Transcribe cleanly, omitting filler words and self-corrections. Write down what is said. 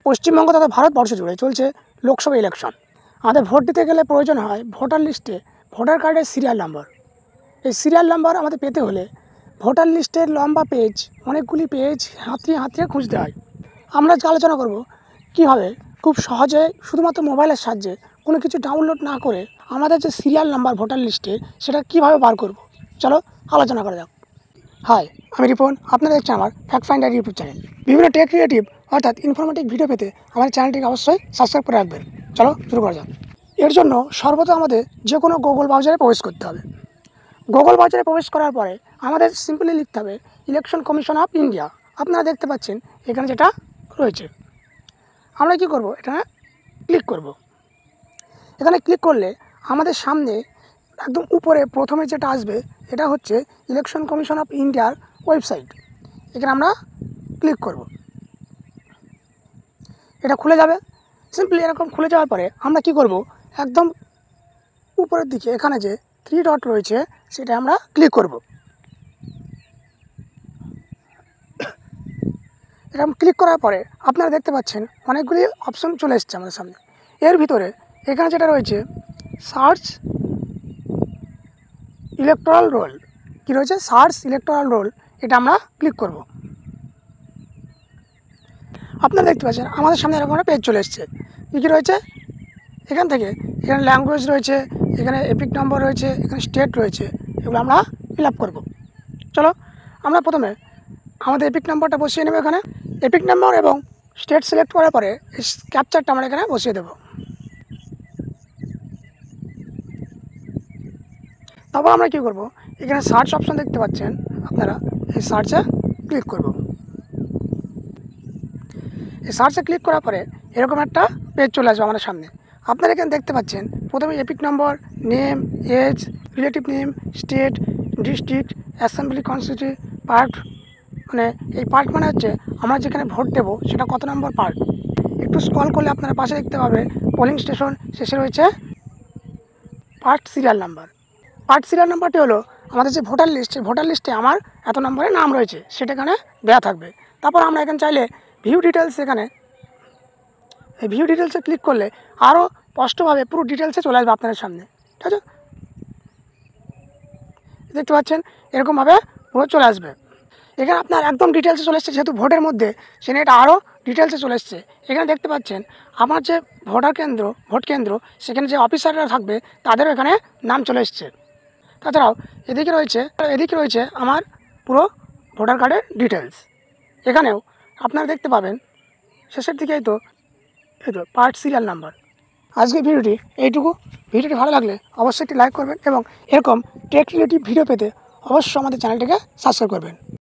পশ্চিমবঙ্গ তথা ভারতবর্ষ জুড়ে চলছে লোকসভা ইলেকশন। আমাদের ভোট দিতে গেলে প্রয়োজন হয় ভোটার লিস্টে ভোটার কার্ডের সিরিয়াল নাম্বার। এই সিরিয়াল নাম্বার আমাদের পেতে হলে ভোটার লিস্টের লম্বা পেজ, অনেকগুলি পেজ হাতিয়ে হাতিয়ে খুঁজতে হয়। আমরা আজকে আলোচনা করব কীভাবে খুব সহজে শুধুমাত্র মোবাইলের সাহায্যে কোনো কিছু ডাউনলোড না করে আমাদের যে সিরিয়াল নাম্বার ভোটার লিস্টে সেটা কীভাবে বার করব। চলো আলোচনা করা যাক। হাই, আমি রিপন, আপনারা দেখছেন আমার ফ্যাক্ট ফাইন্ডার ইউটিউব চ্যানেল। বিভিন্ন টেক ক্রিয়েটিভ অর্থাৎ ইনফরমেটিভ ভিডিও পেতে আমাদের চ্যানেলটিকে অবশ্যই সাবস্ক্রাইব করে রাখবেন। চলো শুরু করা যাক। এর জন্য সর্বদা আমাদের যে কোনো গুগল ব্রাউজারে প্রবেশ করতে হবে। গুগল ব্রাউজারে প্রবেশ করার পরে আমাদের সিম্পলি লিখতে হবে ইলেকশন কমিশন অফ ইন্ডিয়া। আপনারা দেখতে পাচ্ছেন এখানে যেটা রয়েছে। আমরা কি করব, এখানে ক্লিক করব। এখানে ক্লিক করলে আমাদের সামনে একদম উপরে প্রথমে যেটা আসবে এটা হচ্ছে ইলেকশন কমিশন অফ ইন্ডিয়ার ওয়েবসাইট। এখানে আমরা ক্লিক করব। এটা খুলে যাবে। সিম্পলি এরকম খুলে যাওয়ার পরে আমরা কি করব, একদম উপরের দিকে এখানে যে 3 ডট রয়েছে সেটা আমরা ক্লিক করব। এরকম ক্লিক করার পরে আপনারা দেখতে পাচ্ছেন অনেকগুলি অপশন চলে এসছে আমাদের সামনে। এর ভিতরে এখানে যেটা রয়েছে সার্চ ইলেকটোরাল রোল, কি রয়েছে সার্চ ইলেকটোরাল রোল, এটা আমরা ক্লিক করব। আপনারা দেখতে পাচ্ছেন আমাদের সামনে এরকম একটা পেজ চলে এসছে। কী রয়েছে এখান থেকে, এখানে ল্যাঙ্গুয়েজ রয়েছে, এখানে এপিক নম্বর রয়েছে, এখানে স্টেট রয়েছে, এগুলো আমরা ফিল আপ করবো। চলো আমরা প্রথমে আমাদের এপিক নাম্বারটা বসিয়ে নেব। এখানে এপিক নাম্বার এবং স্টেট সিলেক্ট করার পরে এই ক্যাপচারটা আমরা এখানে বসিয়ে দেবো। তারপর আমরা কী করব, এখানে সার্চ অপশন দেখতে পাচ্ছেন আপনারা, এই সার্চে ক্লিক করব। এই সার্চে ক্লিক করার পরে এরকম একটা পেজ চলে আসবে আমাদের সামনে। আপনারা এখানে দেখতে পাচ্ছেন প্রথমে EPIC number, name, age, relative name, state, district, assembly constituency, part, মানে এই পার্ট মানে হচ্ছে আমরা যেখানে ভোট দেবো সেটা কত নম্বর পার্ট। একটু স্ক্রল করলে আপনারা পাশে দেখতে পাবে পোলিং স্টেশন, শেষে রয়েছে part serial number. Part serial নাম্বারটি হলো আমাদের যে ভোটার লিস্ট, সেই ভোটার লিস্টে আমার এত নম্বরের নাম রয়েছে সেটা এখানে দেওয়া থাকবে। তারপর আমরা এখানে চাইলে ভিউ ডিটেলস, এখানে এই ভিউ ডিটেলসে ক্লিক করলে আরও স্পষ্টভাবে পুরো ডিটেলসে চলে আসবে আপনাদের সামনে। ঠিক আছে, দেখতে পাচ্ছেন এরকমভাবে পুরো চলে আসবে। এখানে আপনার একদম ডিটেলসে চলে এসছে, যেহেতু ভোটের মধ্যে সেখানে এটা আরও ডিটেলসে চলে এসছে। এখানে দেখতে পাচ্ছেন আমার যে ভোট কেন্দ্র সেখানে যে অফিসাররা থাকবে তাদেরও এখানে নাম চলে এসছে। তাছাড়াও এদিকে রয়েছে আমার পুরো ভোটার কার্ডের ডিটেলস। এখানেও আপনারা দেখতে পাবেন শেষের দিকে এই তো পার্ট সিরিয়াল নাম্বার। আজকের ভিডিওটি এইটুকু। ভিডিওটি ভালো লাগলে অবশ্যই একটি লাইক করবেন এবং এরকম টেক রিলেটিভ ভিডিও পেতে অবশ্যই আমাদের চ্যানেলটিকে সাবস্ক্রাইব করবেন।